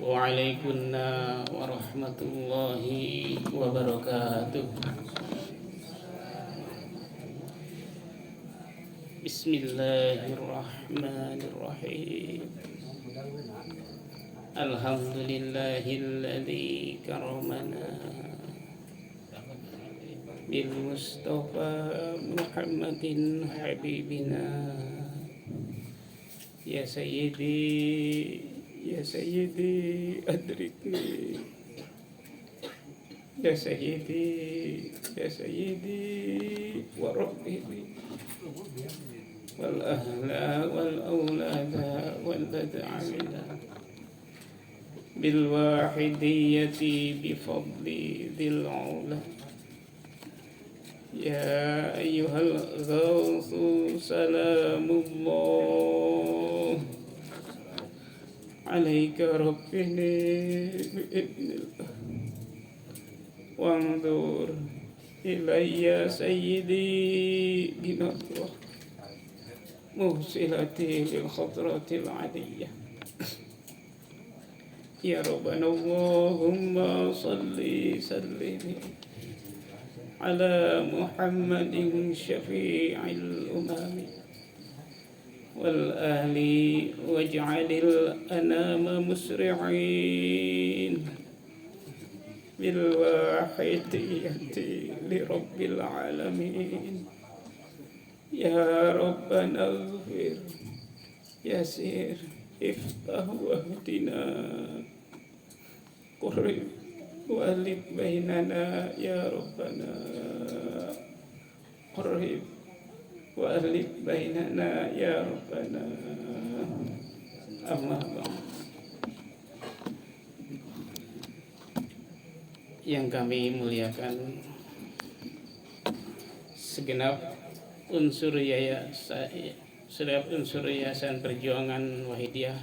Waalaikumsalam warahmatullahi wabarakatuh. Bismillahirrahmanirrahim. Alhamdulillahilladzi karamana bil Mustafa Muhammadin habibina. Ya Sayyidi adrikni. Ya Sayyidi wa rabbini wal ahla wal awlada wal bad'amila bil wahidiyati bi fadli dhil ula. Ya ayyuhal ghawthu salamullah alaika rabbini bi'idnillah wanzur ilayya sayyidi binadwah muhsilati lil khadratil adiyah. Ya Rabbana Allahumma salli sallim ala Muhammadin syafi'il umami wal ahli waj'alil anama musri'in bil wahidiyati li rabbil alamin. Ya Rabbana ighfir yasir iftah wahdina qurrib walid bainana ya Rabbana qurrib walid bainana ya Rabbana. Amma ba'd. Yang kami muliakan segenap unsur Yayasan Perjuangan Wahidiyah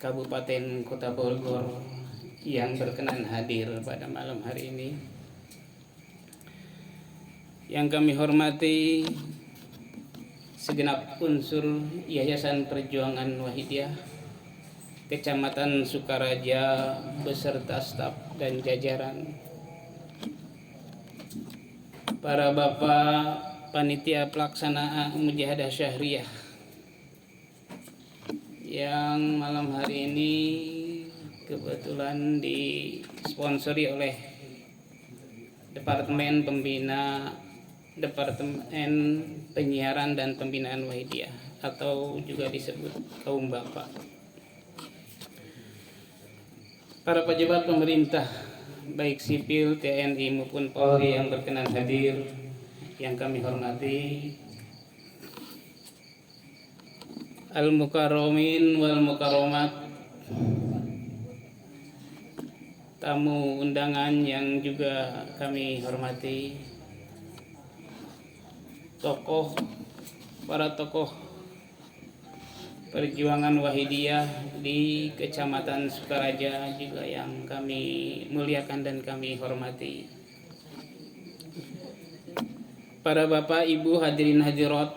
Kabupaten Kota Bogor yang berkenan hadir pada malam hari ini. Yang kami hormati segenap unsur Yayasan Perjuangan Wahidiyah Kecamatan Sukaraja beserta staf dan jajaran, para bapak panitia pelaksana Mujahadah Syahriyah yang malam hari ini kebetulan disponsori oleh Departemen Penyiaran dan Pembinaan Wahidiyah atau juga disebut kaum bapak. Para pejabat pemerintah baik sipil, TNI maupun Polri yang berkenan hadir, yang kami hormati, al-mukarramin wal mukarramat, tamu undangan yang juga kami hormati, para tokoh perjuangan Wahidiyah di Kecamatan Sukaraja juga yang kami muliakan dan kami hormati, para bapak, ibu, hadirin hadirat,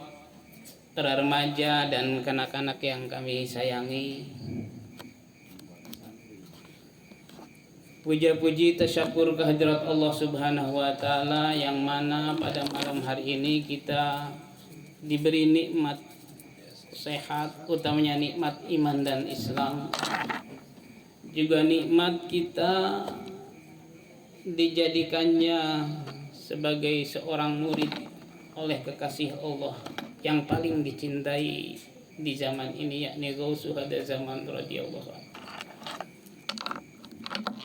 para remaja dan kanak-kanak yang kami sayangi. Puja-puji tasyakur kehadirat Allah Subhanahu wa Ta'ala, yang mana pada malam hari ini kita diberi nikmat sehat, utamanya nikmat iman dan Islam, juga nikmat kita dijadikannya sebagai seorang murid oleh kekasih Allah yang paling dicintai di zaman ini, yakni Ghawsu hada zaman radhiyallahu anhu.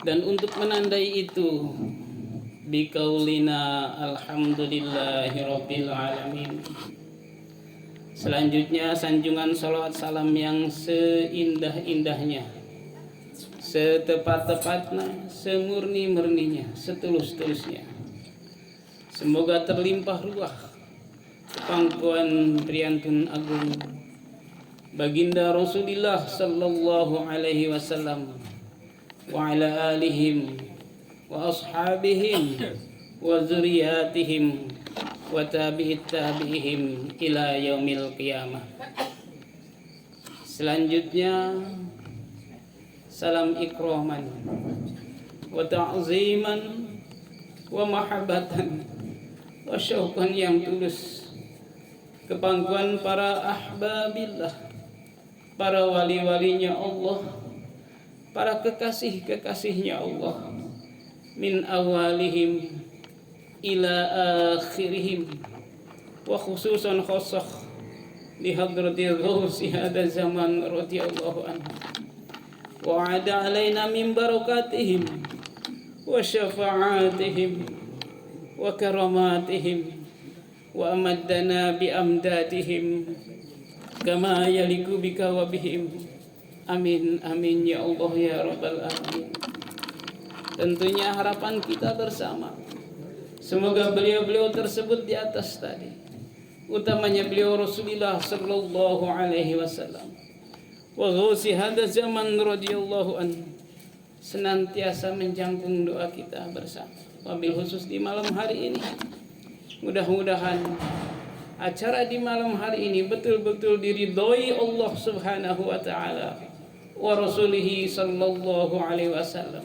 Dan untuk menandai itu, biqaulina alhamdulillahi rabbil alamin. Selanjutnya sanjungan salawat salam yang seindah-indahnya, setepat-tepatnya, semurni-murninya, setulus-tulusnya, semoga terlimpah ruah kepangkuan priyantun agung baginda Rasulullah sallallahu alaihi wasallam wa ala alihim wa ashabihim wa zuriyatihim wa tabi'it tabi'ihim ila yaumil qiyamah. Selanjutnya salam ikraman wa ta'ziman wa mahabbatan wa syauqan yang tulus ke pangkuan para ahbabillah, para wali-walinya Allah, para kekasih-kekasihnya Allah, min awalihim ila akhirihim, wa khususan khusus li hadratil ghausi hada zaman radhiyallahu anhu, wa ada alaina min barakatihim wa syafa'atihim wa karamatihim wa amaddana bi amdatihim kama yaliku bika wa bihim. Amin amin ya Allah ya rabbal alamin. Tentunya harapan kita bersama, semoga beliau-beliau tersebut di atas tadi, utamanya beliau Rasulullah sallallahu alaihi wasallam wa ghausi hada zaman radhiyallahu anhu, senantiasa menjangkung doa kita bersama. Wabil khusus di malam hari ini, mudah-mudahan acara di malam hari ini betul-betul diridhoi Allah Subhanahu wa taala wa rasulihi sallallahu alaihi wasallam,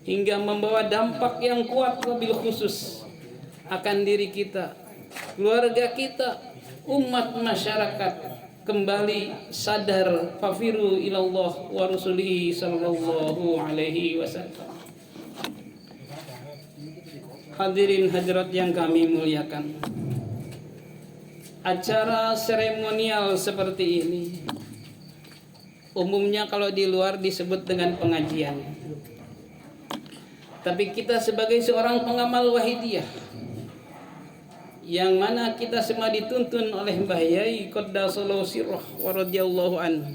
hingga membawa dampak yang kuat wabil khusus akan diri kita, keluarga kita, umat masyarakat kembali sadar fafiru ilallah wa rasulihi sallallahu alaihi wasallam. Hadirin hadirat yang kami muliakan, acara seremonial seperti ini umumnya kalau di luar disebut dengan pengajian, tapi kita sebagai seorang pengamal wahidiyah, yang mana kita semua dituntun oleh Mbah Yai Qaddasallahu sirrah wa radhiyallahu anhu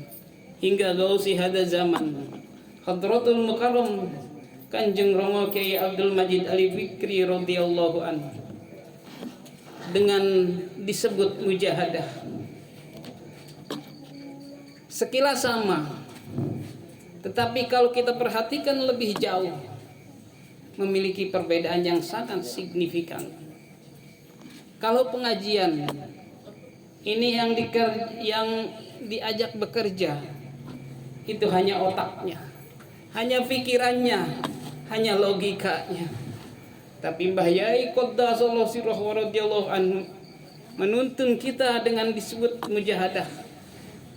hingga gausi hada zaman Hadratul Mukarram Kanjeng Romo Kiai Abdul Majid Ali Fikri radhiyallahu anhu, dengan disebut mujahadah. Sekilas sama, tetapi kalau kita perhatikan lebih jauh, memiliki perbedaan yang sangat signifikan. Kalau pengajian ini yang diajak bekerja itu hanya otaknya, hanya pikirannya, hanya logikanya. Tapi Mbah Yai Qaddasallahu sirrah wa radhiyallahu anhu menuntun kita dengan disebut mujahadah.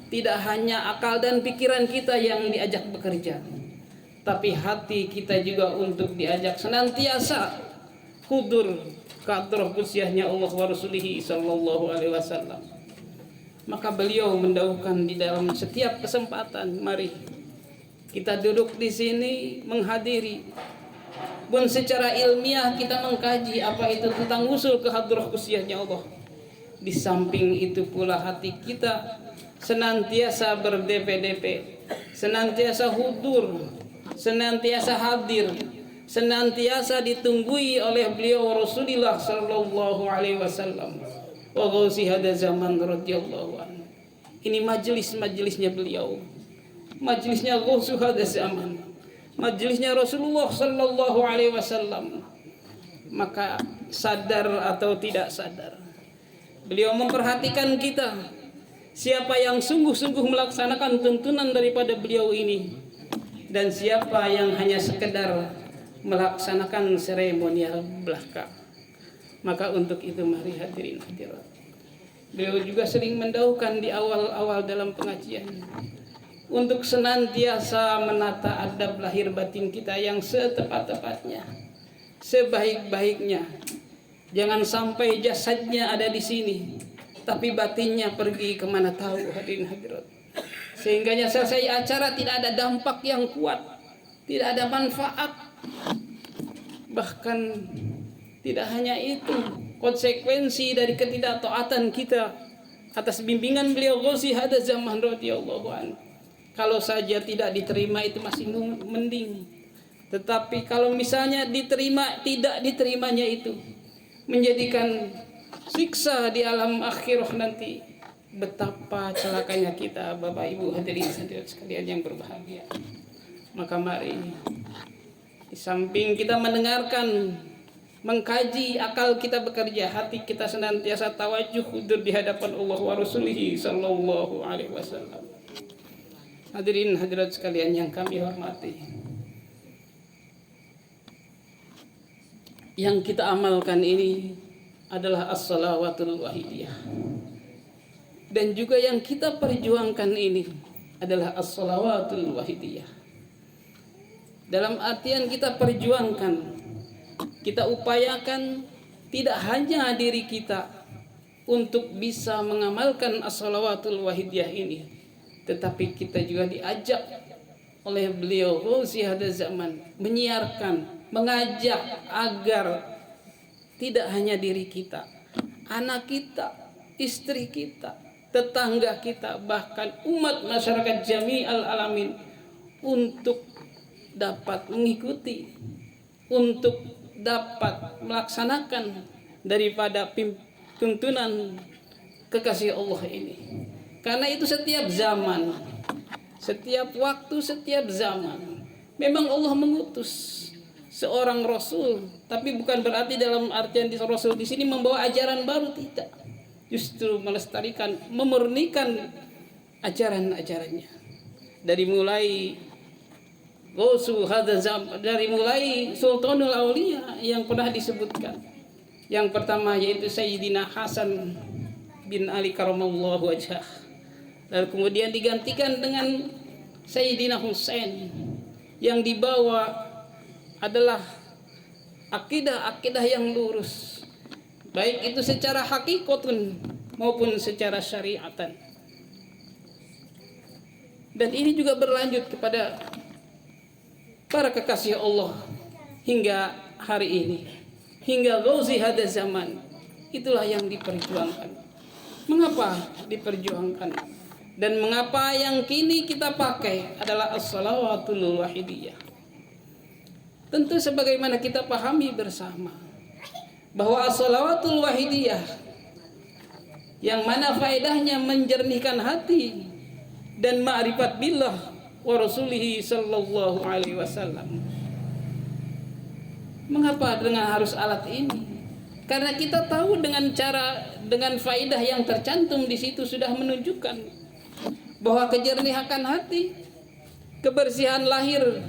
Tidak hanya akal dan pikiran kita yang diajak bekerja, tapi hati kita juga untuk diajak senantiasa hudur ke hadrah qudsiyahnya Allah wa rasulihi sallallahu alaihi wasallam. Maka beliau mendahulukan di dalam setiap kesempatan, mari kita duduk di sini menghadiri, pun secara ilmiah kita mengkaji apa itu tentang usul ke hadrah qudsiyahnya Allah. Di samping itu pula hati kita senantiasa berdp-dp, senantiasa hudur, senantiasa hadir, senantiasa ditunggui oleh beliau Rasulullah sallallahu alaihi wasallam wa ghausi hada zaman radhiyallahu anhu. Ini majelis-majelisnya beliau, majelisnya ghausu hada zaman, majelisnya Rasulullah sallallahu alaihi wasallam. Maka sadar atau tidak sadar, beliau memperhatikan kita, siapa yang sungguh-sungguh melaksanakan tuntunan daripada beliau ini, dan siapa yang hanya sekedar melaksanakan seremonial belaka. Maka untuk itu mari hadirin hadirat, beliau juga sering mendahulukan di awal-awal dalam pengajian untuk senantiasa menata adab lahir batin kita yang setepat-tepatnya, sebaik-baiknya. Jangan sampai jasadnya ada di sini, tapi batinnya pergi kemana tahu, hadirin hadirat. Sehingganya selesai acara tidak ada dampak yang kuat, tidak ada manfaat. Bahkan tidak hanya itu, konsekuensi dari ketidaktaatan kita atas bimbingan beliau Gausi hada zaman radhiyallahu anhu, kalau saja tidak diterima itu masih mending. Tetapi kalau misalnya diterima, tidak diterimanya itu menjadikan siksa di alam akhirah nanti, betapa celakanya kita Bapak Ibu hadirin hadirat sekalian yang berbahagia. Maka mari, di samping kita mendengarkan, mengkaji, akal kita bekerja, hati kita senantiasa tawajuh hudur di hadapan Allah wa rasulihi sallallahu alaihi wasallam. Hadirin hadirat sekalian yang kami hormati, yang kita amalkan ini adalah as-salawatul wahidiyah, dan juga yang kita perjuangkan ini adalah as-salawatul wahidiyah. Dalam artian kita perjuangkan, kita upayakan tidak hanya diri kita untuk bisa mengamalkan as-salawatul wahidiyah ini, tetapi kita juga diajak oleh beliau Gausi hada zaman menyiarkan, mengajak agar tidak hanya diri kita, anak kita, istri kita, tetangga kita, bahkan umat masyarakat jami'al alamin untuk dapat mengikuti, untuk dapat melaksanakan daripada tuntunan kekasih Allah ini. Karena itu setiap zaman, setiap waktu, setiap zaman memang Allah mengutus seorang rasul, tapi bukan berarti dalam artian di rasul di sini membawa ajaran baru, tidak. Justru melestarikan, memurnikan ajaran-ajarannya. Dari mulai Gausu hadza zaman, dari mulai Sultanul Aulia yang pernah disebutkan. Yang pertama yaitu Sayyidina Hasan bin Ali karamallahu wajhah. Lalu kemudian digantikan dengan Sayyidina Husain, yang dibawa adalah akidah-akidah yang lurus, baik itu secara hakikatun maupun secara syariatan. Dan ini juga berlanjut kepada para kekasih Allah hingga hari ini, hingga Gausi hada zaman. Itulah yang diperjuangkan. Mengapa diperjuangkan? Dan mengapa yang kini kita pakai adalah as-salawatul wahidiyah? Tentu sebagaimana kita pahami bersama bahwa as-salawatul wahidiyah yang mana faedahnya menjernihkan hati dan ma'rifat billah wa rasulihi sallallahu alaihi wasallam. Mengapa dengan harus alat ini? Karena kita tahu dengan faedah yang tercantum di situ sudah menunjukkan bahwa kejernihan hati, kebersihan lahir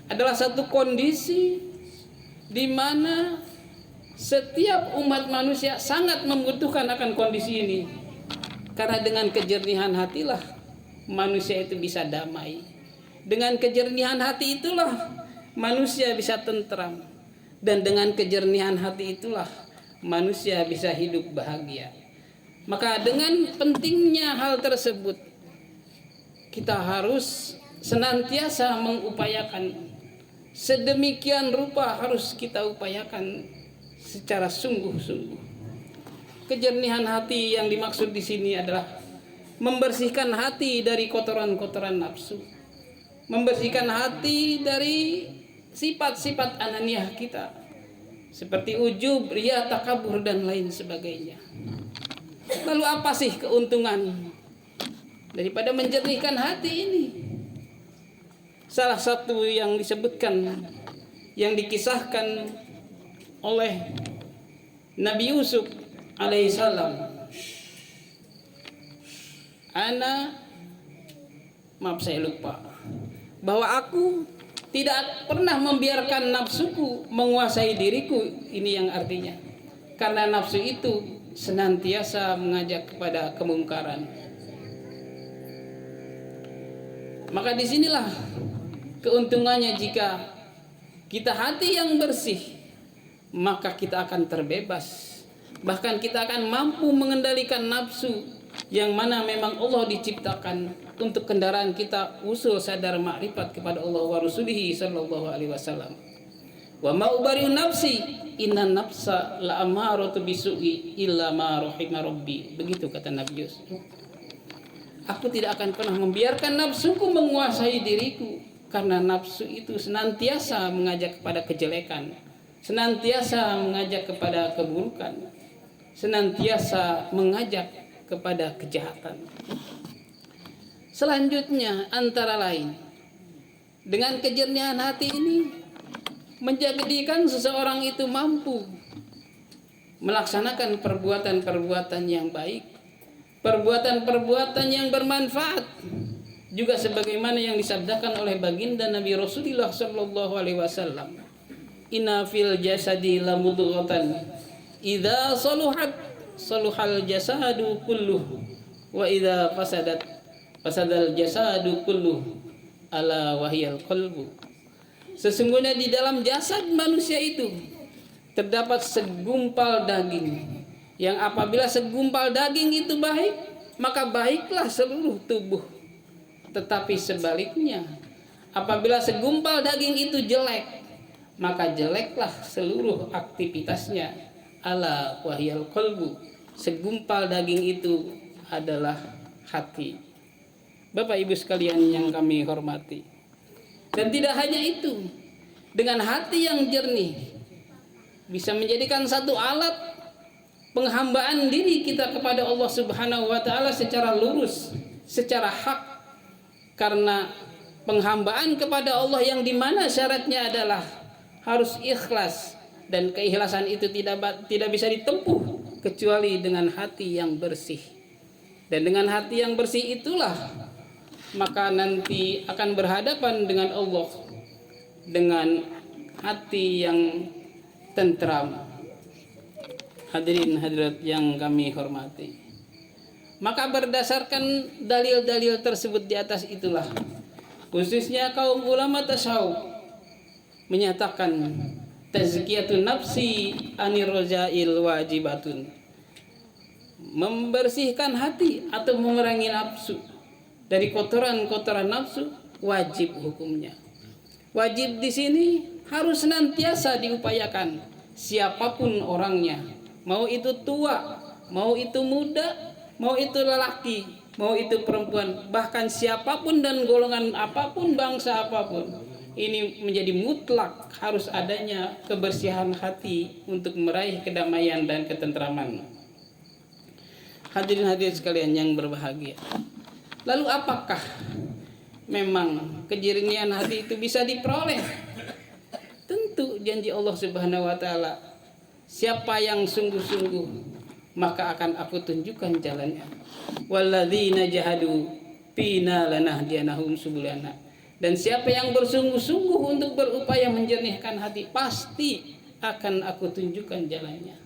adalah satu kondisi di mana setiap umat manusia sangat membutuhkan akan kondisi ini. Karena dengan kejernihan hatilah manusia itu bisa damai. Dengan kejernihan hati itulah manusia bisa tentram. Dan dengan kejernihan hati itulah manusia bisa hidup bahagia. Maka dengan pentingnya hal tersebut, kita harus senantiasa mengupayakan, sedemikian rupa harus kita upayakan secara sungguh-sungguh. Kejernihan hati yang dimaksud di sini adalah membersihkan hati dari kotoran-kotoran nafsu, membersihkan hati dari sifat-sifat ananiah kita, seperti ujub, riya, takabur dan lain sebagainya. Lalu apa sih keuntungan daripada menjernihkan hati ini? Salah satu yang disebutkan, yang dikisahkan oleh Nabi Yusuf alaihissalam, maaf saya lupa, bahwa aku tidak pernah membiarkan nafsuku menguasai diriku. Ini yang artinya, karena nafsu itu senantiasa mengajak kepada kemungkaran. Maka disinilah keuntungannya, jika kita hati yang bersih, maka kita akan terbebas. Bahkan kita akan mampu mengendalikan nafsu, yang mana memang Allah diciptakan untuk kendaraan kita usul sadar makrifat kepada Allah wa rasulihi sallallahu alaihi wasallam. Wa ma ubari'u nafsi inna nafsa la amaratu bisu'i illa ma rahima rabbi. Begitu kata Nabi Yusuf. Aku tidak akan pernah membiarkan nafsuku menguasai diriku, karena nafsu itu senantiasa mengajak kepada kejelekan, senantiasa mengajak kepada keburukan, senantiasa mengajak kepada kejahatan. Selanjutnya antara lain, dengan kejernihan hati ini menjadikan seseorang itu mampu melaksanakan perbuatan-perbuatan yang baik, perbuatan-perbuatan yang bermanfaat, juga sebagaimana yang disabdakan oleh baginda Nabi Rasulullah sallallahu alaihi wasallam, inna fil jasadi lamudghatan idza saluhat saluhal jasadu kulluh wa idza fasadal jasadu kulluh ala wahyal qalbu. Sesungguhnya di dalam jasad manusia itu terdapat segumpal daging, yang apabila segumpal daging itu baik, maka baiklah seluruh tubuh. Tetapi sebaliknya, apabila segumpal daging itu jelek, maka jeleklah seluruh aktivitasnya. Ala wahyal qalbu, segumpal daging itu adalah hati. Bapak Ibu sekalian yang kami hormati, dan tidak hanya itu, dengan hati yang jernih bisa menjadikan satu alat penghambaan diri kita kepada Allah Subhanahu wa taala secara lurus, secara hak. Karena penghambaan kepada Allah yang dimana syaratnya adalah harus ikhlas, dan keikhlasan itu tidak bisa ditempuh kecuali dengan hati yang bersih. Dan dengan hati yang bersih itulah maka nanti akan berhadapan dengan Allah dengan hati yang tentram. Hadirin hadirat yang kami hormati, maka berdasarkan dalil-dalil tersebut di atas itulah, khususnya kaum ulama tasawuf menyatakan tazkiyatun nafsi anir rojail wajibatun, membersihkan hati atau memerangi nafsu dari kotoran-kotoran nafsu wajib hukumnya. Wajib di sini harus senantiasa diupayakan, siapapun orangnya, mau itu tua, mau itu muda, mau itu lelaki, mau itu perempuan, bahkan siapapun dan golongan apapun, bangsa apapun, ini menjadi mutlak harus adanya kebersihan hati untuk meraih kedamaian dan ketentraman. Hadirin sekalian yang berbahagia, lalu apakah memang kejernihan hati itu bisa diperoleh? Tentu janji Allah Subhanahu wa taala, siapa yang sungguh-sungguh maka akan aku tunjukkan jalannya. Walladzina jahadu fina lanahdiyanahum subulana. Dan siapa yang bersungguh-sungguh untuk berupaya menjernihkan hati, pasti akan aku tunjukkan jalannya.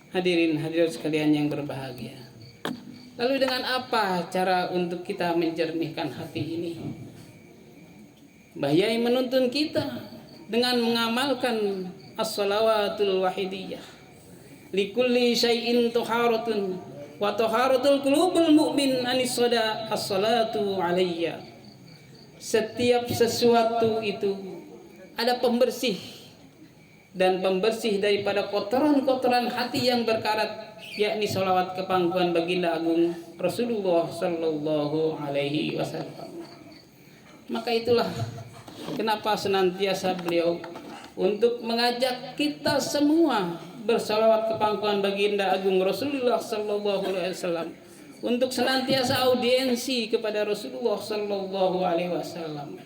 Hadirin hadirat sekalian yang berbahagia, lalu dengan apa cara untuk kita menjernihkan hati ini? Mbah Yai menuntun kita dengan mengamalkan as-shalawatul wahidiyah. Likulli syai'in tuharatun wa tuharatul qulubul mu'min anis sada as-salatu alayya. Setiap sesuatu itu ada pembersih, dan pembersih daripada kotoran-kotoran hati yang berkarat, yakni salawat kepangkuan baginda agung Rasulullah sallallahu alaihi wasallam. Maka itulah kenapa senantiasa beliau untuk mengajak kita semua bersalawat kepangkuan baginda agung Rasulullah sallallahu alaihi wasallam, untuk senantiasa audiensi kepada Rasulullah sallallahu alaihi wasallam.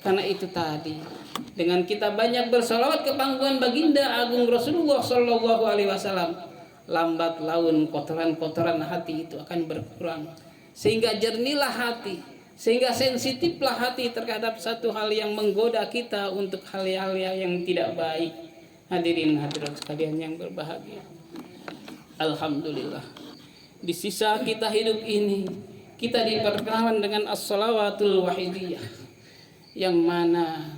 Karena itu tadi, dengan kita banyak bersalawat kepangkuan baginda agung Rasulullah sallallahu alaihi wasallam, lambat laun kotoran-kotoran hati itu akan berkurang, sehingga jernihlah hati, sehingga sensitiflah hati terhadap satu hal yang menggoda kita untuk hal-hal yang tidak baik. Hadirin hadirat sekalian yang berbahagia, alhamdulillah, di sisa kita hidup ini kita diperkenalkan dengan as-shalawatul wahidiyah, yang mana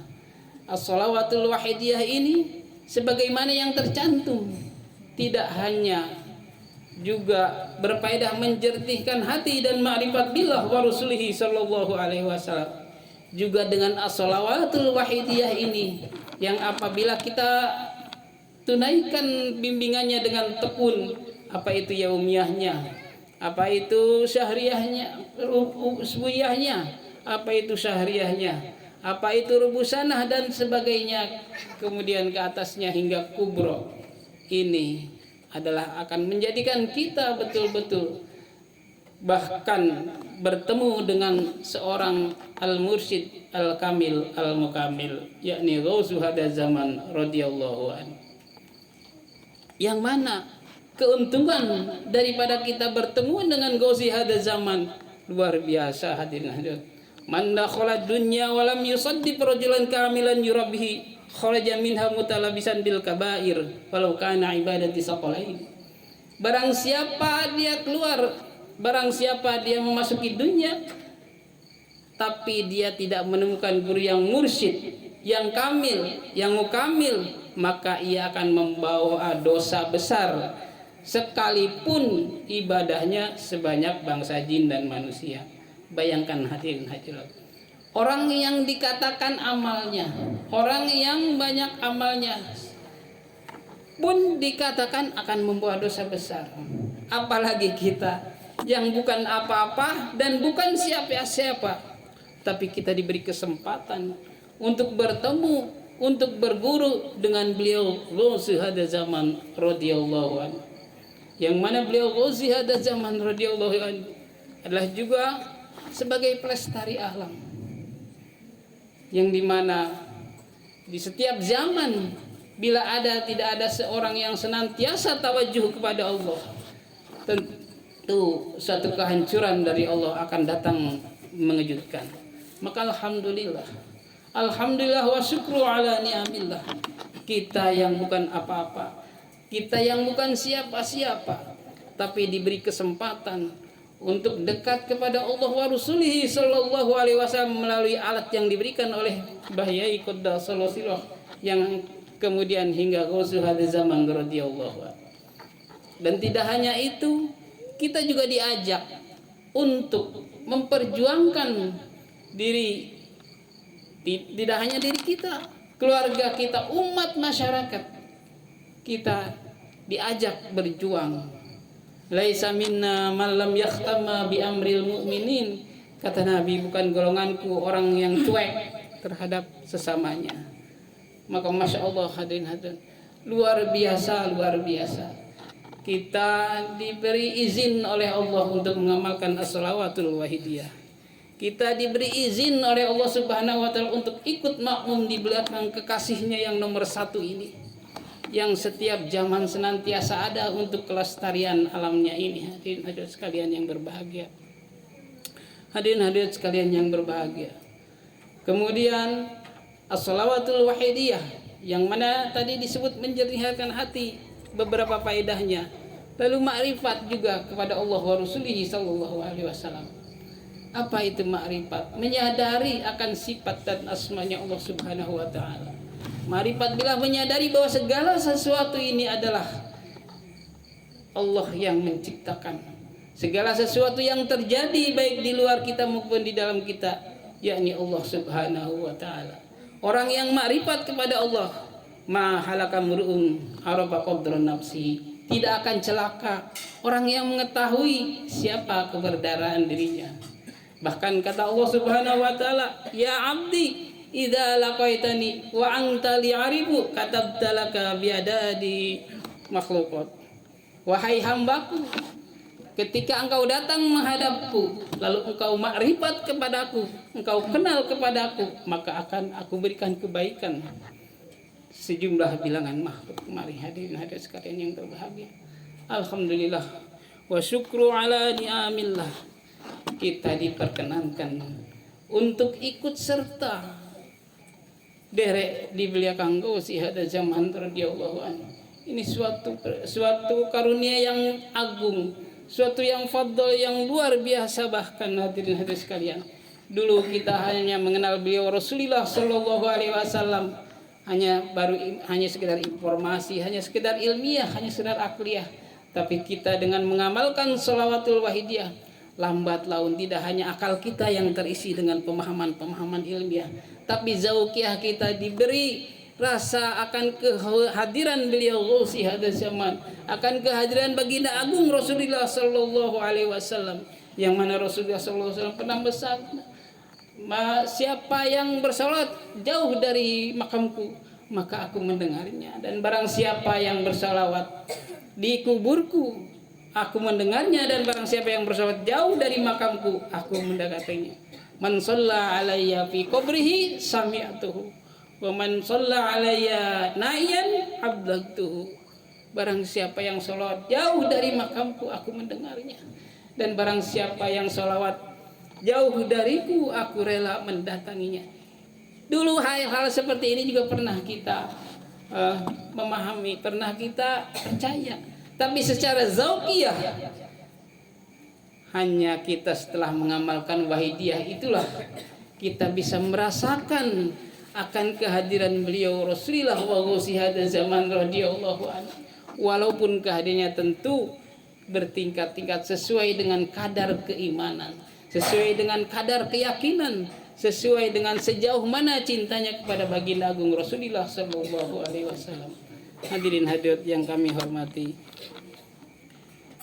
as-shalawatul wahidiyah ini sebagaimana yang tercantum tidak hanya juga berfaedah menjernihkan hati dan ma'rifat billah wa rasulihi sallallahu alaihi wasallam, juga dengan as-shalawatul wahidiyah ini yang apabila kita tunaikan bimbingannya dengan tekun, apa itu yaumiyahnya, apa itu syahriyahnya, usbuyahnya, apa itu syahriyahnya, apa itu rubusanah dan sebagainya, kemudian ke atasnya hingga kubro. Ini adalah akan menjadikan kita betul-betul bahkan bertemu dengan seorang al-mursyid al-kamil al-mukamil, yakni Ghausu hada zaman radhiyallahu anhu, yang mana keuntungan daripada kita bertemu dengan Ghausi hada zaman Luar biasa hadirin hadirat. Man dakhala dunya wa lam yusaddiq rajulan kamilan yurabbihi kharaja minha mutalabisan bil kabair walau kana ibadati saqalain. Barang siapa dia keluar, barang siapa dia memasuki dunia tapi dia tidak menemukan guru yang mursyid, yang kamil, yang mukamil, maka ia akan membawa dosa besar sekalipun ibadahnya sebanyak bangsa jin dan manusia. Bayangkan hadirin hadirat, orang yang dikatakan amalnya, orang yang banyak amalnya pun dikatakan akan membawa dosa besar, apalagi kita yang bukan apa-apa dan bukan siapa-siapa, tapi kita diberi kesempatan untuk bertemu, untuk berguru dengan beliau Ghaus hada zaman radhiyallahu anhu, yang mana beliau Ghaus hada zaman radhiyallahu anhu adalah juga sebagai pelestari alam, yang dimana di setiap zaman bila tidak ada seorang yang senantiasa tawajuh kepada Allah, tentu satu kehancuran dari Allah akan datang mengejutkan. Maka alhamdulillah wa syukru ala ni'amillah, kita yang bukan apa-apa, kita yang bukan siapa-siapa, tapi diberi kesempatan untuk dekat kepada Allah wa Rasulih sallallahu alaihi wasallam melalui alat yang diberikan oleh Mbah Yai Qaddasallahu sirrah, yang kemudian hingga Ghausul Hadza Zaman radhiyallahu anhu. Dan tidak hanya itu, kita juga diajak untuk memperjuangkan diri, tidak hanya diri kita, keluarga kita, umat masyarakat, kita diajak berjuang. Laisa minna man lam yakhtama bi amril mu'minin, kata Nabi, bukan golonganku orang yang cuek terhadap sesamanya. Maka masya Allah hadirin hadirin, luar biasa kita diberi izin oleh Allah untuk mengamalkan as-salawatul wahidiyah. Kita diberi izin oleh Allah Subhanahu wa taala untuk ikut makmum di belakang kekasihnya yang nomor satu ini, yang setiap zaman senantiasa ada untuk kelestarian alamnya ini. Hadirin hadirat sekalian yang berbahagia, hadirin hadirat sekalian yang berbahagia. Kemudian as-salawatul wahidiyah, yang mana tadi disebut menjernihkan hati, beberapa faedahnya. Lalu makrifat juga kepada Allah wa Rasulih sallallahu alaihi wasallam. Apa itu makrifat? Menyadari akan sifat dan asmanya Allah Subhanahu wa taala. Makrifat bila menyadari bahwa segala sesuatu ini adalah Allah yang menciptakan. Segala sesuatu yang terjadi baik di luar kita maupun di dalam kita, yakni Allah Subhanahu wa taala. Orang yang makrifat kepada Allah, ma halaka mur'un arafa qadra nafsi, tidak akan celaka orang yang mengetahui siapa keberadaan dirinya. Bahkan kata Allah Subhanahu wa taala, ya abdi idza laqaitani wa anta li'arifu katabtalaka biadadi makhluqat. Wahai hambaku, ketika engkau datang menghadapku, lalu engkau makrifat kepadaku, engkau kenal kepadaku, maka akan aku berikan kebaikan sejumlah bilangan makhluk. Mari hadirin hadirat sekalian yang berbahagia, alhamdulillah wa syukru ala ni'amillah, kita diperkenankan untuk ikut serta derek di belakang Ghaus hada zaman radhiyallahu anhu. Ini suatu karunia yang agung, suatu yang fadl yang luar biasa. Bahkan hadirin hadirat sekalian, dulu kita hanya mengenal beliau Rasulullah sallallahu alaihi wasallam hanya sekedar informasi, hanya sekedar ilmiah, hanya sekedar akliyah. Tapi kita dengan mengamalkan shalawatul wahidiyah, lambat laun tidak hanya akal kita yang terisi dengan pemahaman-pemahaman ilmiah, tapi zauqiyah kita diberi rasa akan kehadiran beliau Ghaus hada zaman, akan kehadiran baginda agung Rasulullah sallallahu alaihi wasallam, yang mana Rasulullah sallallahu alaihi wasallam pernah bersabda, siapa yang bersalat jauh dari makamku, maka aku mendengarnya, dan barang siapa yang bersalawat di kuburku, aku mendengarnya, dan barang siapa yang bersalawat jauh dari makamku, aku mendekatinya. Man shalla alayya fi qabrihi sami'tuhu wa man shalla alayya nayan abdaltuhu. Barang siapa yang salawat jauh dari makamku, aku mendengarnya, dan barang siapa yang salawat jauh dariku, aku rela mendatanginya. Dulu hal-hal seperti ini juga pernah kita memahami, pernah kita percaya. Tapi secara zauqiyah, hanya kita setelah mengamalkan wahidiyah itulah kita bisa merasakan akan kehadiran beliau Rasulullah wa ghusi hada zaman radhiyallahu anhu. Walaupun kehadirannya tentu bertingkat-tingkat sesuai dengan kadar keimanan, sesuai dengan kadar keyakinan, sesuai dengan sejauh mana cintanya kepada baginda agung Rasulullah sallallahu alaihi wasallam. Hadirin hadirat yang kami hormati,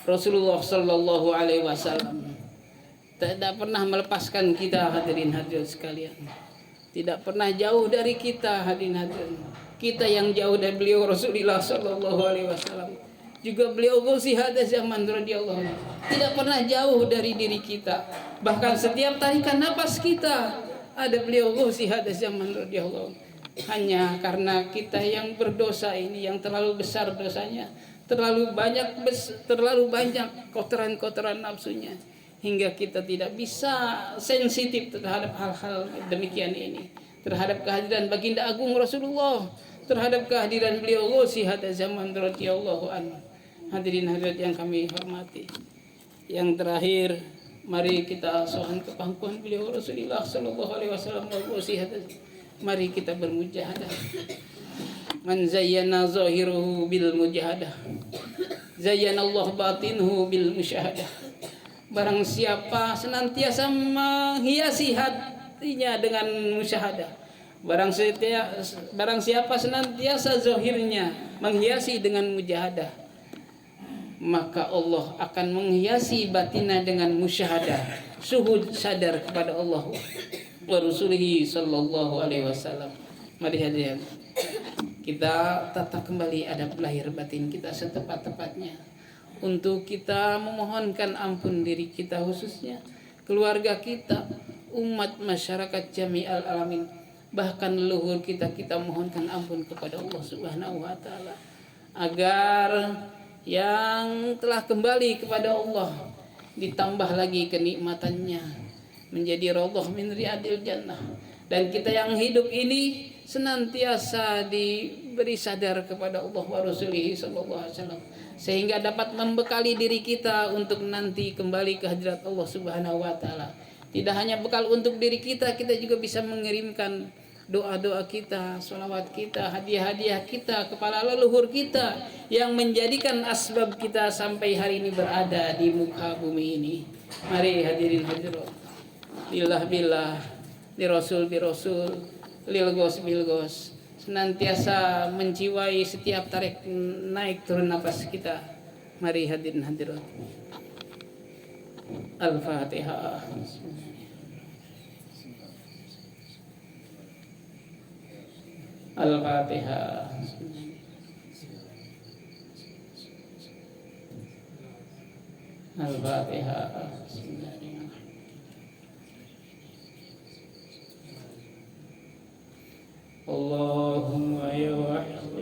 Rasulullah sallallahu alaihi wasallam tidak pernah melepaskan kita, hadirin hadirat sekalian. Tidak pernah jauh dari kita, hadirin hadirin. Kita yang jauh dari beliau Rasulullah sallallahu alaihi wasallam. Juga beliau ghusi hada zaman radhiyallahu anhu. Tidak pernah jauh dari diri kita. Bahkan setiap tarikan napas kita ada beliau ghusi hada zaman radhiyallahu anhu. Hanya karena kita yang berdosa ini, yang terlalu besar dosanya, terlalu banyak kotoran-kotoran nafsunya, hingga kita tidak bisa sensitif terhadap hal-hal demikian ini, terhadap kehadiran baginda agung Rasulullah, terhadap kehadiran beliau ghusi hada zaman radhiyallahu anhu. Hadirin hadirat yang kami hormati, yang terakhir, mari kita sohan ke pangkuan beliau Rasulullah sallallahu alaihi wasallam. Mari kita bermujahadah. Man zayyana zahiruhu bil mujahadah, zayyana Allah batinuhu bil musyahadah. Barang siapa senantiasa menghiasi hatinya dengan musyahadah, barang siapa senantiasa zahirnya menghiasi dengan mujahadah, maka Allah akan menghiasi batinnya dengan musyahadah, syuhud sadar kepada Allah wa Rasulihi sallallahu alaihi wasallam. Mari hadirin, kita tata kembali adab lahir batin kita setepat-tepatnya untuk kita memohonkan ampun diri kita, khususnya keluarga kita, umat masyarakat jami'al alamin, bahkan leluhur kita mohonkan ampun kepada Allah Subhanahu wa taala, agar yang telah kembali kepada Allah ditambah lagi kenikmatannya menjadi raudhah min riyadil jannah, dan kita yang hidup ini senantiasa diberi sadar kepada Allah wa Rasulihi sallallahu alaihi wasallam, sehingga dapat membekali diri kita untuk nanti kembali ke hadirat Allah Subhanahu wa taala. Tidak hanya bekal untuk diri kita, kita juga bisa mengirimkan doa-doa kita, sholawat kita, hadiah-hadiah kita kepada leluhur kita yang menjadikan asbab kita sampai hari ini berada di muka bumi ini. Mari hadirin hadirat, lillah billah, li rasul bi rasul, lil gos bil gos, senantiasa menjiwai setiap tarik naik turun nafas kita. Mari hadirin hadirat, Al-Fatihah. Al-Fatihah. Al-Fatihah. Allahumma ya wahid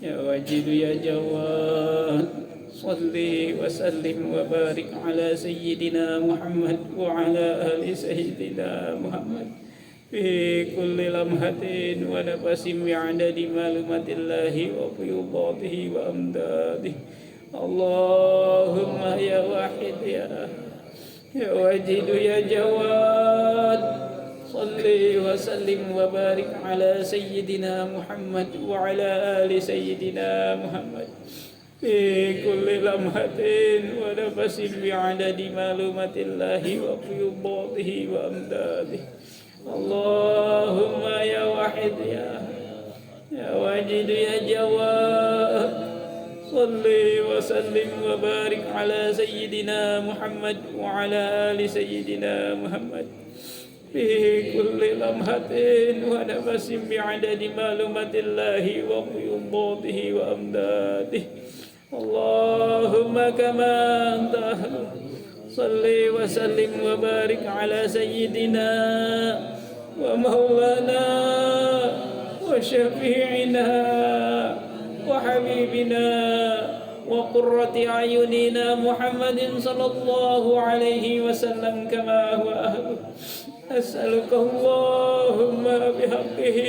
ya wajid ya jawad, salli wa sallim wa barik ala sayyidina Muhammad wa ala ali sayyidina Muhammad fi kulli lamhatin wa nafasin bi'adadi malumatillahi wa fiyudatihi wa amdadihi. Allahumma ya wahid ya wajid ya jawad, salli wa sallim wa barik ala sayyidina Muhammad wa ala ali sayyidina Muhammad fi kulli lamhatin wa nafasin bi'adadi malumatillahi wa fiyudatihi wa amdadihi. Allahumma ya wahid ya wajid ya jawad, salli wa sallim wa barik ala sayyidina Muhammad wa ala ali sayyidina Muhammad fi kulli lamhatin wa nafasin bi'adadi malumatillahi wa fiyudatihi wa amdadihi. Allahumma kama anta, salli wa sallim wa barik ala sayyidina wa maulana wa syafi'ina wa habibina wa قرة أعيننا محمد صلى الله عليه وسلم كما هو أهله. أسألك اللهم بحقه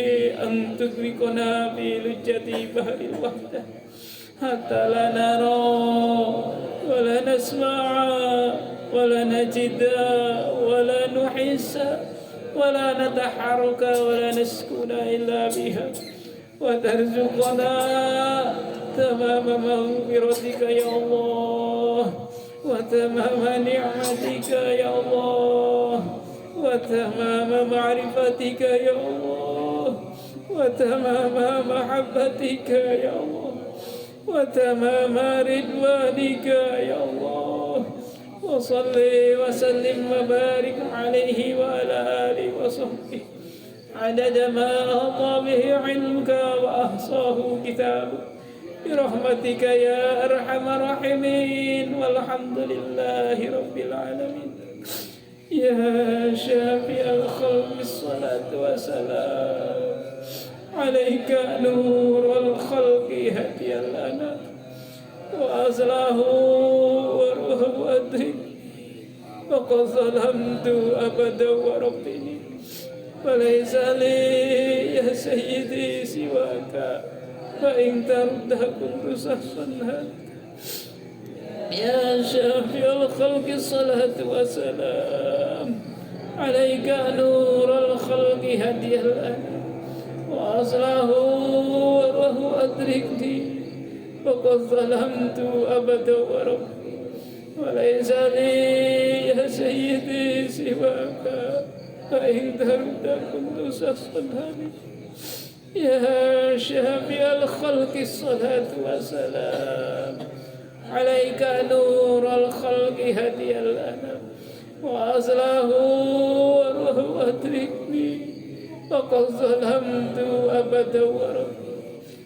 أن تدركنا في لجة بحر الوحدة حتى لا نرى ولا نسمع ولا نجد ولا نحس ولا نتحرك ولا نسكن إلا بها، وترزقنا تمام مغفرتك يا الله، وتمام نعمتك يا الله، وتمام معرفتك يا الله، وتمام محبتك يا الله، وتمام رضوانك يا الله. وصل وسلم وبارك عليه وعلى آله وصحبه عدد ما أحاط به علمك وأحصاه كتابك برحمتك يا أرحم الراحمين. والحمد لله رب العالمين. يا شافي الخلق الصلاة والسلام عليك نور الخلق هدي لنا وأزله وروح أدرك، وقد ظلمت أبدا وربي وليس لي يا سيدي سواك، فإن ترد كنت شخصا يا شافي الخلق الصلاة والسلام عليك نور الخلق هدي لنا وأصله وروح أدركني، وقد ظلمت أبدا وربي وليس لي يا سيدي سواك، فإن ترد كنت شخصا يا شافي الخلق الصلاة والسلام عليك نور الخلق هدي لنا وأصله وروح أدركني، وقد ظلمت أبدا وربي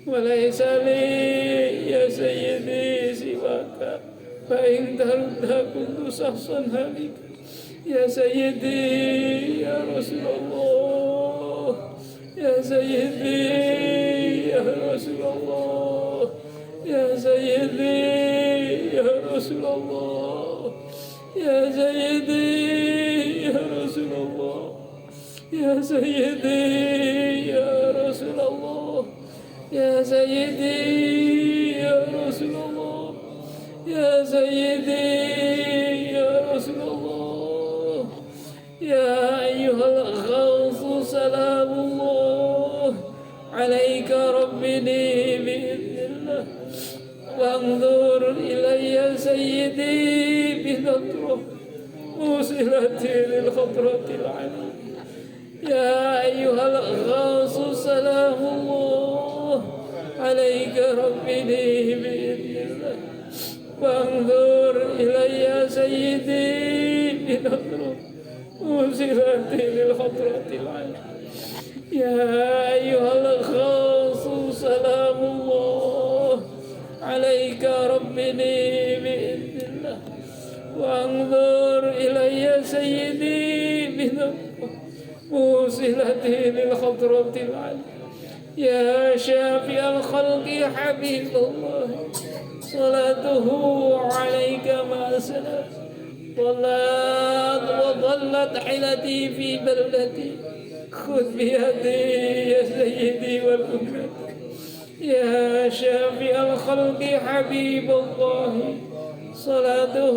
وليس لي يا سيدي سواك، فإن ترد كنت شخصا هلك يا سيدي يا رسول الله، يا سيدي يا رسول الله، يا سيدي يا رسول الله، يا سيدي يا رسول الله، يا سيدي يا رسول الله، يا سيدي يا رسول الله، يا سيدي يا رسول الله. يا أيها الغوث سلام الله عليك ربني بإذن الله، وانظر إلي سيدي بنظرة موصلة للخطرة العليم. يا أيها الغوث سلام الله عليك ربني بإذن الله، وانظر إلي سيدي بنظرة موصلة للخطرة العليم. يا أيها الغوث سلام الله عليك ربني بإذن الله، وانظر إلي سيدي بنظرة موصلة للخطرة العليم. يا شافي الخلق حبيب الله صلاته عليك مع سلام، وظلت حيلتي في بلدتي، خذ بيدي يا سيدي والأمة. يا شافي الخلق حبيب الله صلاته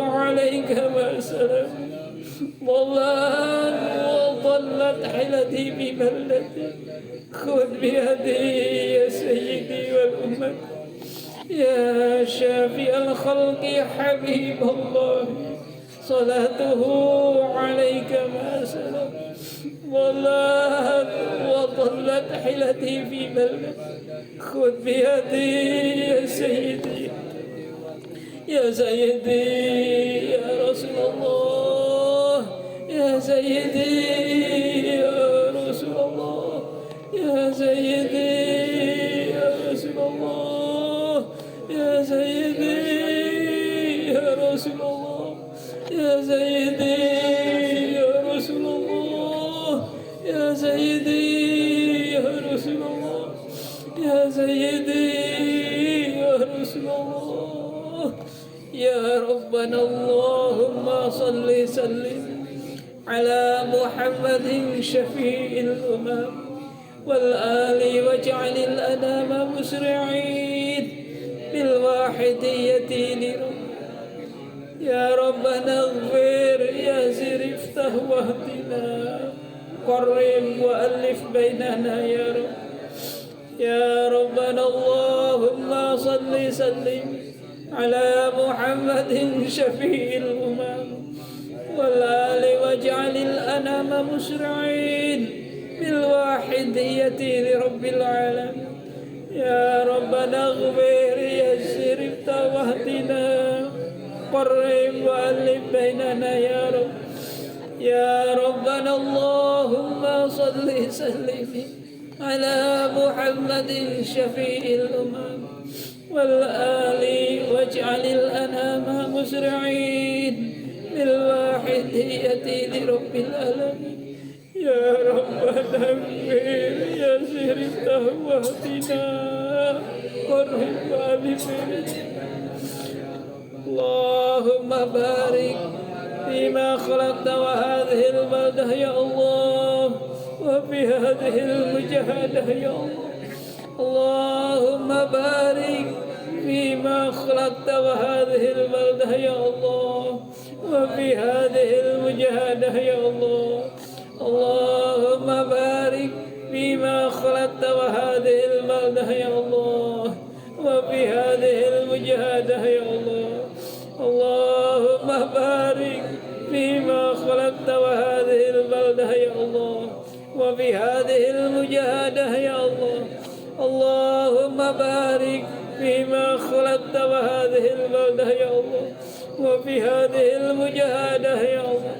عليك مع سلام، وظلت حيلتي في بلدتي، خذ بيدي يا سيدي والأمة. يا شافي الخلق حبيب الله صلاته عليك مع سلام، وظلت حيلتي في بلدتي، خذ بيدي يا سيدي يا سيدي يا رسول الله، يا سيدي يا رسول الله، يا سيدي يا رسول الله، يا سيدي يا رسول الله، يا سيدي يا رسول الله، يا سيدي يا رسول الله، يا سيدي يا رسول الله، يا ربنا اللهم صل سلم على محمد شفيع الأمم والآل واجعل الأنام مسرعين بالواحدية لرب. يا ربنا اغفر يسر افتح واهدنا قرب وألف بيننا يا رب. يا ربنا اللهم صل سلم على محمد شفيع الأمم والآل واجعل الأنام مسرعين بالواحدية لرب العالمين. يا ربنا اغفر يسر افتح واهدنا قرب وألف بيننا يا رب. يا ربنا اللهم صل سلم على محمد شفيع الأمم والآل واجعل الأنام مسرعين بالواحدية لرب العالمين. يا ربنا اغفر يسر افتح واهدنا قرب وألف بيننا. اللهم بارك فيما خلقت وهذه البلدة يا الله وفي هذه المجاهدة يا الله. اللهم بارك فيما خلقت وهذه البلدة يا الله وفي هذه المجاهدة يا الله. اللهم بارك فيما خلقت وهذه البلدة يا الله وفي هذه المجاهدة يا الله. اللهم بارك فيما خلقت وهذه البلدة يا الله وفي هذه المجاهدة يا الله. اللهم بارك فيما خلقت وهذه البلدة يا الله وفي هذه المجاهدة يا الله.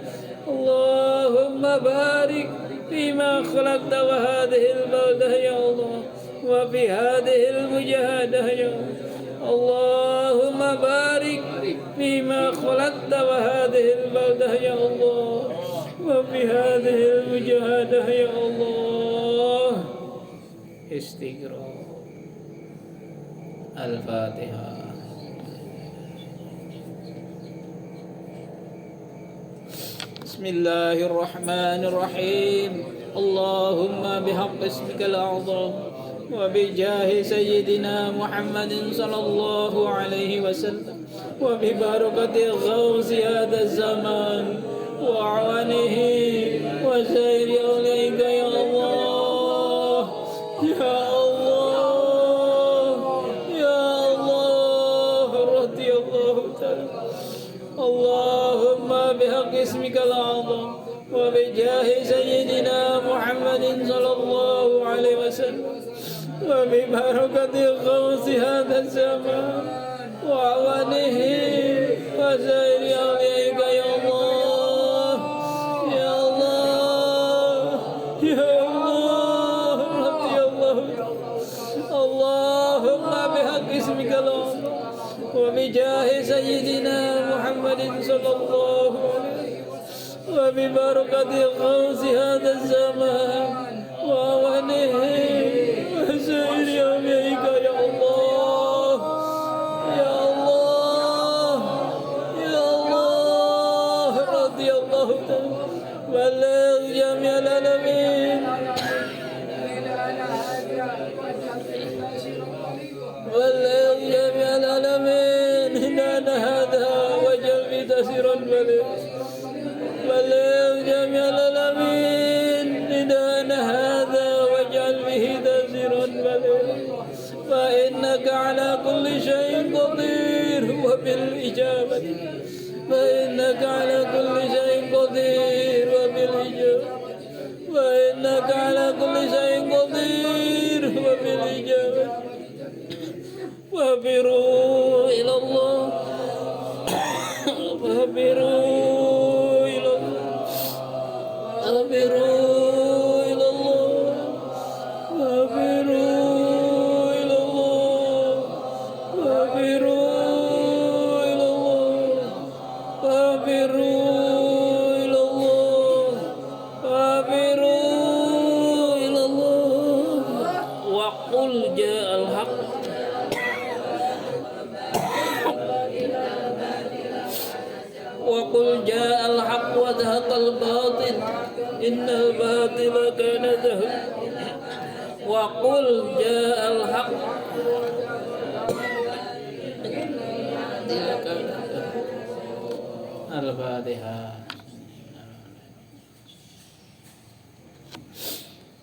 اللهم بارك فيما خلقت وهذه البلدة يا الله وفي هذه المجاهدة يا الله. اللهم بارك فيما خلقت وهذه البلدة يا الله وفي هذه المجاهدة يا الله. استغفر. الفاتحة. بسم الله الرحمن الرحيم. اللهم بحق اسمك الأعظم وبجاه سيدنا محمد صلى الله عليه وسلم وببركة غوث هذا الزمان وعوانه وسائر أولئك يا الله يا الله يا الله رضي الله تعالى. اللهم بحق اسمك الأعظم وبجاه سيدنا محمد صلى الله عليه وسلم وببركة غوث هذا الزمان وعوانه وسائر أولئك يا الله يا الله يا الله رضي الله. اللهم بحق اسمك الأعظم وبجاه سيدنا محمد صلى الله عليه وسلم وببركة غوث هذا الزمان وعوانه وسائر أولئك يا الله يا الله يا الله رضي الله تعالى. بلغ جميع العالمين بلغ جميع العالمين هنا هذا وجل بتسيرا بلغ جميع العالمين هنا هذا واجعل به تسيرا فإنك على كل شيء قدير وبالإجابة. فإنك على كل شيء قدير وبالإجابة. فإنك على كل شيء قدير وبالإجابة. وابروا إلى الله وابروا إلى الله وابروا إلى الله وابروا إلى الله وابروا إلى الله وابروا إلى الله وابروا إلى الله. وقل جاء الحق إياك نعبد وقل جاء الحق Al-Fatihah.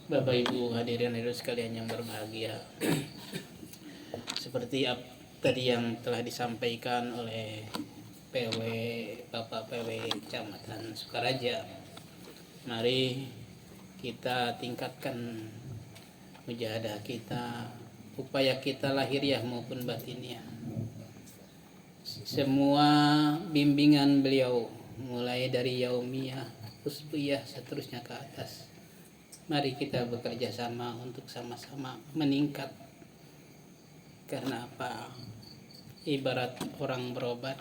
Bapak Ibu hadirin sekalian yang berbahagia. Seperti tadi yang telah disampaikan oleh PW Bapak PW Kecamatan Sukaraja, mari kita tingkatkan mujahadah kita, upaya kita lahiriah maupun batiniah. Semua bimbingan beliau mulai dari yaumiyah, usbiyah, seterusnya ke atas. Mari kita bekerja sama untuk sama-sama meningkat. Karena apa? Ibarat orang berobat,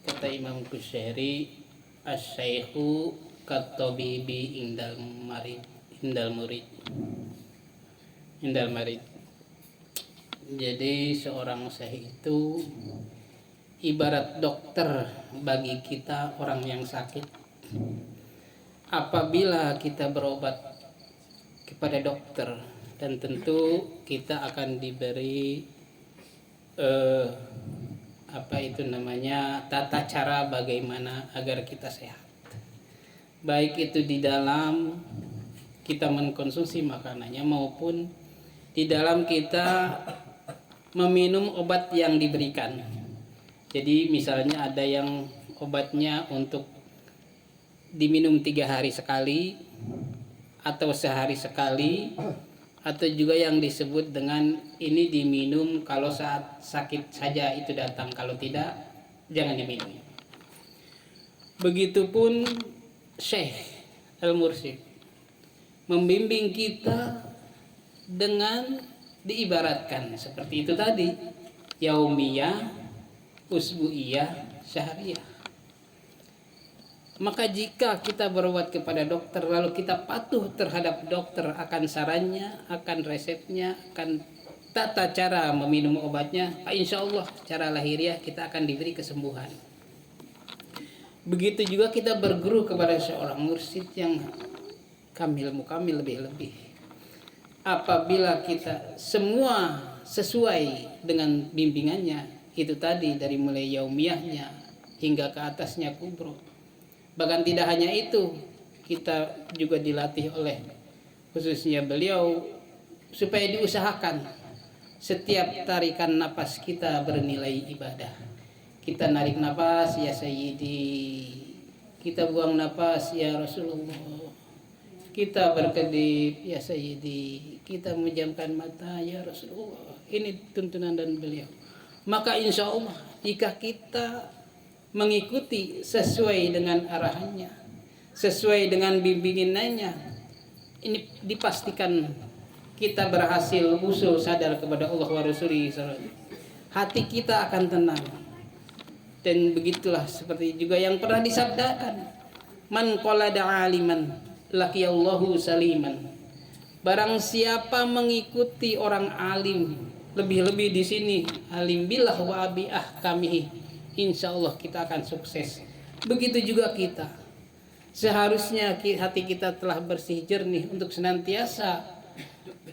kata Imam Kusyairi, asy-syaikhu kat-tabibi indal marid. Jadi seorang syekh itu ibarat dokter bagi kita orang yang sakit. Apabila kita berobat kepada dokter, dan tentu kita akan diberi tata cara bagaimana agar kita sehat. Baik itu di dalam kita mengkonsumsi makanannya maupun di dalam kita meminum obat yang diberikan. Jadi misalnya ada yang obatnya untuk diminum 3 hari sekali atau sehari sekali, atau juga yang disebut dengan ini diminum kalau saat sakit saja itu datang, kalau tidak jangan diminum. Begitupun Syekh Al-Mursyid membimbing kita dengan diibaratkan seperti itu tadi, yaumiyah, usbuiyah, syahriyah. Maka jika kita berobat kepada dokter lalu kita patuh terhadap dokter akan sarannya, akan resepnya, akan tata cara meminum obatnya, insya Allah secara lahiriah kita akan diberi kesembuhan. Begitu juga kita berguru kepada seorang mursyid yang kamil mukamil lebih-lebih. Apabila kita semua sesuai dengan bimbingannya, itu tadi dari mulai yaumiyahnya hingga ke atasnya kubro. Bahkan tidak hanya itu, kita juga dilatih oleh khususnya beliau supaya diusahakan setiap tarikan napas kita bernilai ibadah. Kita narik napas ya Sayyidi, kita buang napas ya Rasulullah, kita berkedip ya Sayyidi, kita menjamkan mata ya Rasulullah. Ini tuntunan dan beliau. Maka insya Allah jika kita mengikuti sesuai dengan arahannya, sesuai dengan bimbingannya, ini dipastikan kita berhasil usul sadar kepada Allah wa Rasulih. Hati kita akan tenang. Dan begitulah seperti juga yang pernah disabdakan, man qalada aliman laqiyallahu saliman. Barang siapa mengikuti orang alim, lebih-lebih di sini alim billah wa abi ahkamihi, insyaallah kita akan sukses. Begitu juga kita. Seharusnya hati kita telah bersih jernih untuk senantiasa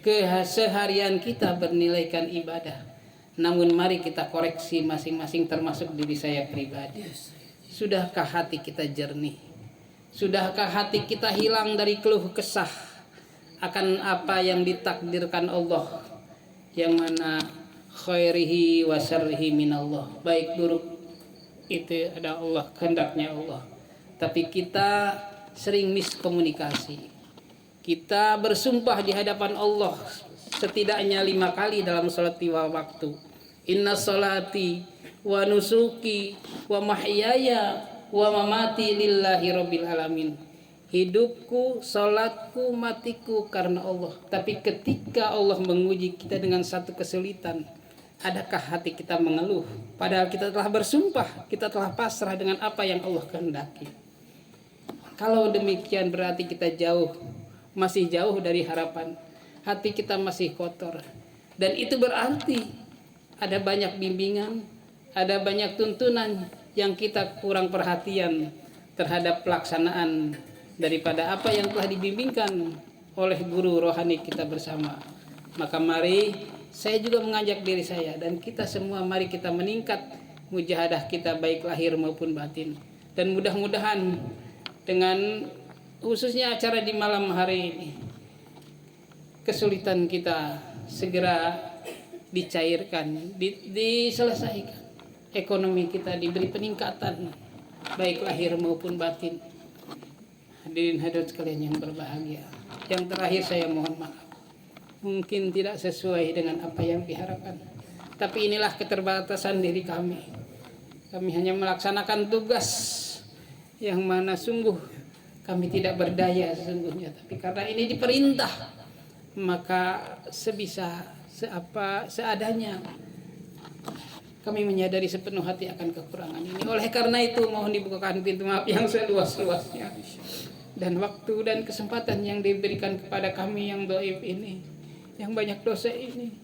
keseharian kita bernilaikan ibadah. Namun mari kita koreksi masing-masing termasuk diri saya pribadi. Sudahkah hati kita jernih? Sudahkah hati kita hilang dari keluh kesah akan apa yang ditakdirkan Allah, yang mana khairihi wa syarrihi minallah, baik buruk itu ada Allah, kehendaknya Allah. Tapi kita sering miskomunikasi. Kita bersumpah di hadapan Allah setidaknya 5 kali dalam salat 5 waktu. Inna salati wa nusuki wa mahyaya wa mamati lillahi rabbil alamin. Hidupku, salatku, matiku karena Allah. Tapi ketika Allah menguji kita dengan satu kesulitan, adakah hati kita mengeluh? Padahal kita telah bersumpah, kita telah pasrah dengan apa yang Allah kehendaki. Kalau demikian berarti kita masih jauh dari harapan. Hati kita masih kotor. Dan itu berarti ada banyak bimbingan, ada banyak tuntunan yang kita kurang perhatian terhadap pelaksanaan daripada apa yang telah dibimbingkan oleh guru rohani kita bersama. Maka mari saya juga mengajak diri saya dan kita semua, mari kita meningkat mujahadah kita baik lahir maupun batin. Dan mudah-mudahan dengan khususnya acara di malam hari ini, kesulitan kita segera dicairkan, diselesaikan. Ekonomi kita diberi peningkatan baik lahir maupun batin. Hadirin hadirat sekalian yang berbahagia. Yang terakhir saya mohon maaf, mungkin tidak sesuai dengan apa yang diharapkan, tapi inilah keterbatasan diri kami. Kami hanya melaksanakan tugas yang mana sungguh kami tidak berdaya sesungguhnya, tapi karena ini diperintah, maka seadanya kami menyadari sepenuh hati akan kekurangan ini. Oleh karena itu mohon dibukakan pintu maaf yang seluas-luasnya, dan waktu dan kesempatan yang diberikan kepada kami yang dhaif ini, yang banyak dosa ini,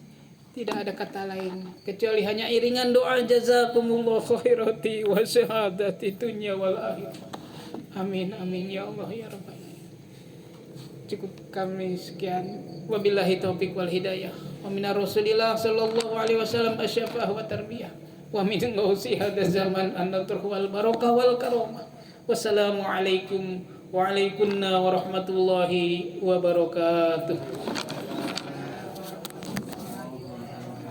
tidak ada kata lain kecuali hanya iringan doa jazakumullah khairati wa syahadati dunya wal akhirah. Amin amin ya Allah ya rabbal alamin. Cukup kami sekian. Wabillahi taufiq wal hidayah. Wa minar Rasulillah sallallahu alaihi wasallam asyafah wa tarbiyah. Wa min ngausi hada zaman an-natruh wal barakah wal karamah. Wassalamu alaikum wa alaikunna warahmatullahi wabarakatuh.